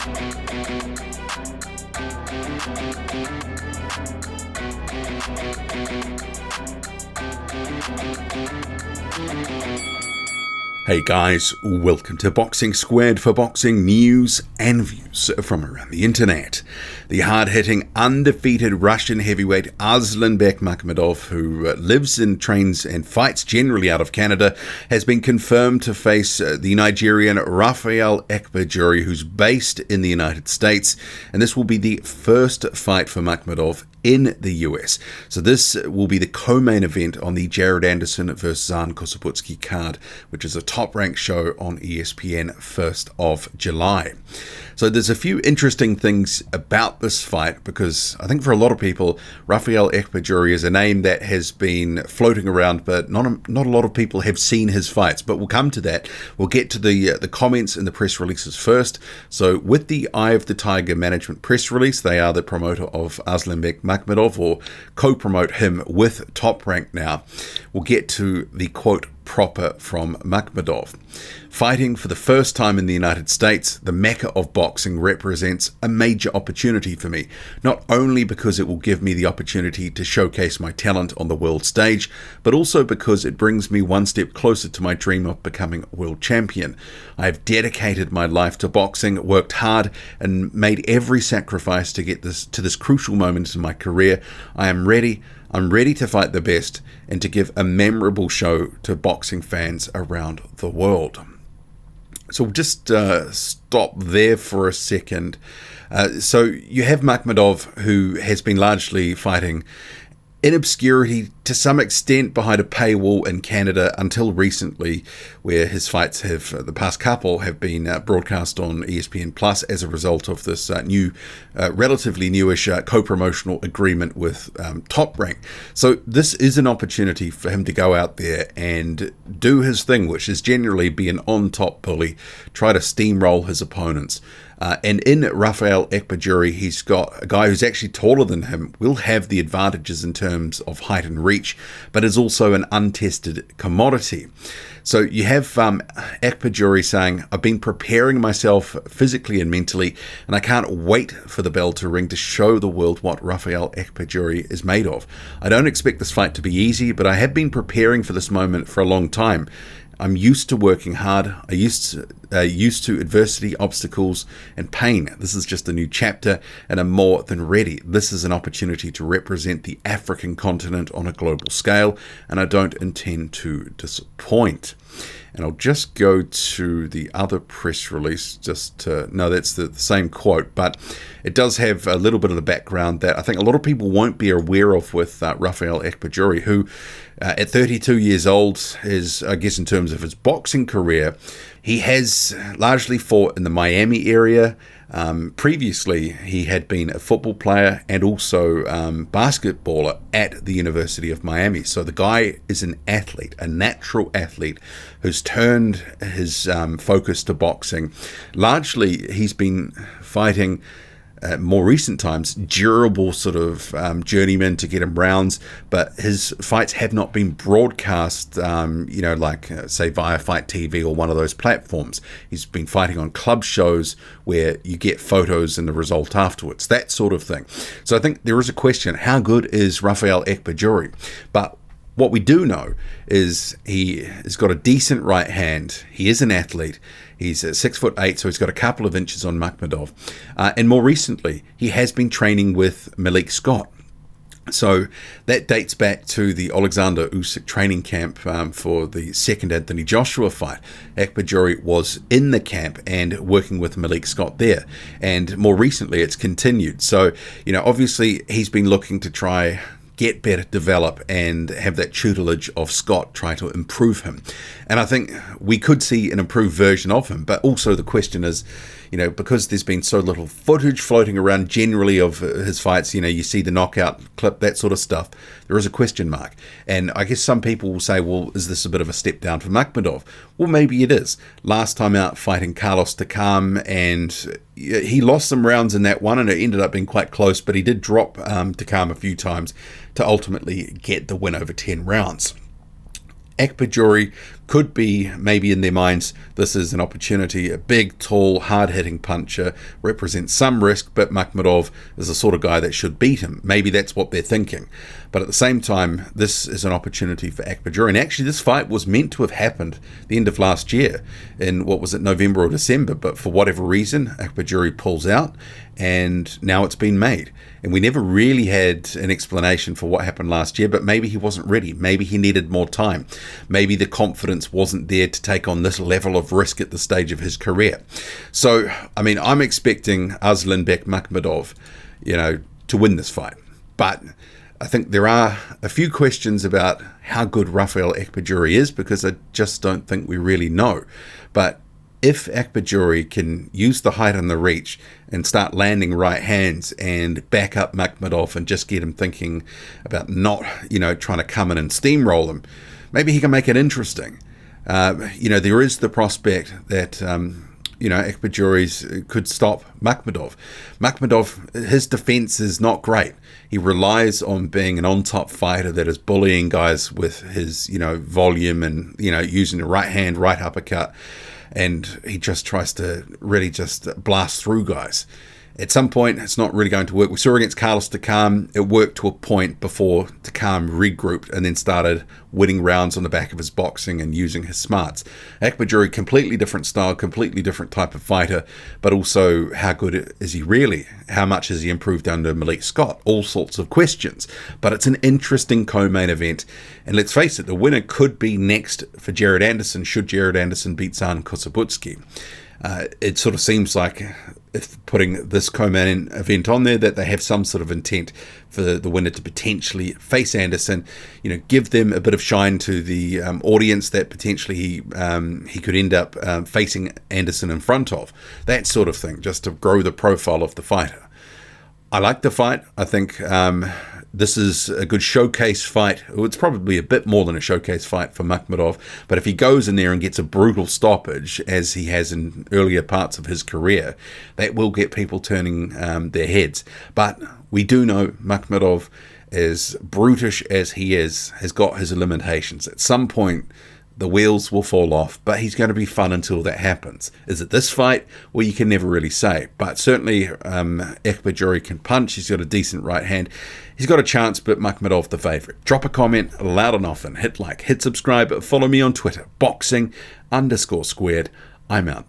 Hey guys, welcome to Boxing Squared for boxing news and views from around the internet. The hard-hitting, undefeated Russian heavyweight Arslanbek Makhmudov, who lives and trains and fights generally out of Canada, has been confirmed to face the Nigerian Raphael Akpejiori, who's based in the United States, and this will be the first fight for Makhmudov in the US. So this will be the co-main event on the Jared Anderson vs Zhan Kossobutskiy card, which is a top-ranked show on ESPN 1st of July. So there's a few interesting things about this fight, because I think for a lot of people, Raphael Akpejiori is a name that has been floating around, but not a lot of people have seen his fights. But we'll come to that. We'll get to the comments and the press releases first. So with the Eye of the Tiger management press release, they are the promoter of Arslanbek Makhmudov, or co-promote him with Top Rank now. We'll get to the quote proper from Makhmudov. Fighting for the first time in the United States, the Mecca of boxing represents a major opportunity for me, not only because it will give me the opportunity to showcase my talent on the world stage, but also because it brings me one step closer to my dream of becoming a world champion. I have dedicated my life to boxing, worked hard, and made every sacrifice to get to this crucial moment in my career. I'm ready to fight the best and to give a memorable show to boxing fans around the world. So we'll just stop there for a second. So you have Makhmudov, who has been largely fighting in obscurity to some extent behind a paywall in Canada until recently, where his fights have, the past couple, have been broadcast on ESPN Plus as a result of this new, relatively newish co-promotional agreement with Top Rank. So this is an opportunity for him to go out there and do his thing, which is generally be an on-top bully, try to steamroll his opponents. And in Raphael Akpejiori, he's got a guy who's actually taller than him, will have the advantages in terms of height and reach, but is also an untested commodity. So you have Akpejiori saying, I've been preparing myself physically and mentally, and I can't wait for the bell to ring to show the world what Raphael Akpejiori is made of. I don't expect this fight to be easy, but I have been preparing for this moment for a long time. I'm used to working hard. I used to adversity, obstacles, and pain. This is just a new chapter, and I'm more than ready. This is an opportunity to represent the African continent on a global scale, and I don't intend to disappoint. And I'll just go to the other press release just to, no, that's the same quote, but it does have a little bit of the background that I think a lot of people won't be aware of with Raphael Akpejiori, who at 32 years old is, I guess in terms of his boxing career, he has largely fought in the Miami area. Previously, he had been a football player and also basketballer at the University of Miami. So the guy is an athlete, a natural athlete, who's turned his focus to boxing. Largely, he's been fighting more recent times, durable sort of journeyman to get him rounds, but his fights have not been broadcast, say via Fight TV or one of those platforms. He's been fighting on club shows where you get photos and the result afterwards, that sort of thing. So I think there is a question, how good is Raphael Akpejiori? But what we do know is he has got a decent right hand. He is an athlete. He's 6'8", so he's got a couple of inches on Makhmudov. And more recently, he has been training with Malik Scott. So that dates back to the Alexander Usyk training camp for the second Anthony Joshua fight. Akpejiori was in the camp and working with Malik Scott there. And more recently, it's continued. So, obviously, he's been looking to try get better, develop, and have that tutelage of Scott try to improve him. And I think we could see an improved version of him, but also the question is, because there's been so little footage floating around generally of his fights, you see the knockout clip, that sort of stuff, there is a question mark. And I guess some people will say, well, is this a bit of a step down for Makhmudov? Well, maybe it is. Last time out fighting Carlos Takam, and he lost some rounds in that one, and it ended up being quite close, but he did drop Takam a few times to ultimately get the win over 10 rounds. Akpejiori could be, maybe in their minds, this is an opportunity. A big, tall, hard-hitting puncher represents some risk, but Makhmudov is the sort of guy that should beat him. Maybe that's what they're thinking. But at the same time, this is an opportunity for Akpejiori. And actually, this fight was meant to have happened the end of last year in, what was it, November or December. But for whatever reason, Akpejiori pulls out, and now it's been made. And we never really had an explanation for what happened last year, but maybe he wasn't ready. Maybe he needed more time. Maybe the confidence wasn't there to take on this level of risk at the stage of his career. So, I mean, I'm expecting Arslanbek Makhmudov, to win this fight. But I think there are a few questions about how good Raphael Akpejiori is, because I just don't think we really know. But if Akpejiori can use the height and the reach and start landing right hands and back up Makhmudov and just get him thinking about not, trying to come in and steamroll him, maybe he can make it interesting. There is the prospect that, Akpejiori could stop Makhmudov. Makhmudov, his defense is not great. He relies on being an on-top fighter that is bullying guys with his, volume and, using the right hand, right uppercut. And he just tries to really just blast through guys. At some point, it's not really going to work. We saw against Carlos Takam, it worked to a point before Takam regrouped and then started winning rounds on the back of his boxing and using his smarts. Akpejiori, completely different style, completely different type of fighter, but also how good is he really? How much has he improved under Malik Scott? All sorts of questions. But it's an interesting co-main event. And let's face it, the winner could be next for Jared Anderson, should Jared Anderson beat Zhan Kossobutskiy. It sort of seems like, if putting this co-main event on there, that they have some sort of intent for the winner to potentially face Anderson, give them a bit of shine to the audience that potentially he could end up facing Anderson in front of. That sort of thing, just to grow the profile of the fighter. I like the fight. I think this is a good showcase fight. It's probably a bit more than a showcase fight for Makhmudov, but if he goes in there and gets a brutal stoppage, as he has in earlier parts of his career, that will get people turning their heads. But we do know Makhmudov, as brutish as he is, has got his limitations. At some point, the wheels will fall off, but he's going to be fun until that happens. Is it this fight? Well, you can never really say. But certainly, Akpejiori can punch. He's got a decent right hand. He's got a chance, but Makhmudov the favourite. Drop a comment loud and often. Hit like, hit subscribe. Follow me on Twitter, boxing_squared. I'm out.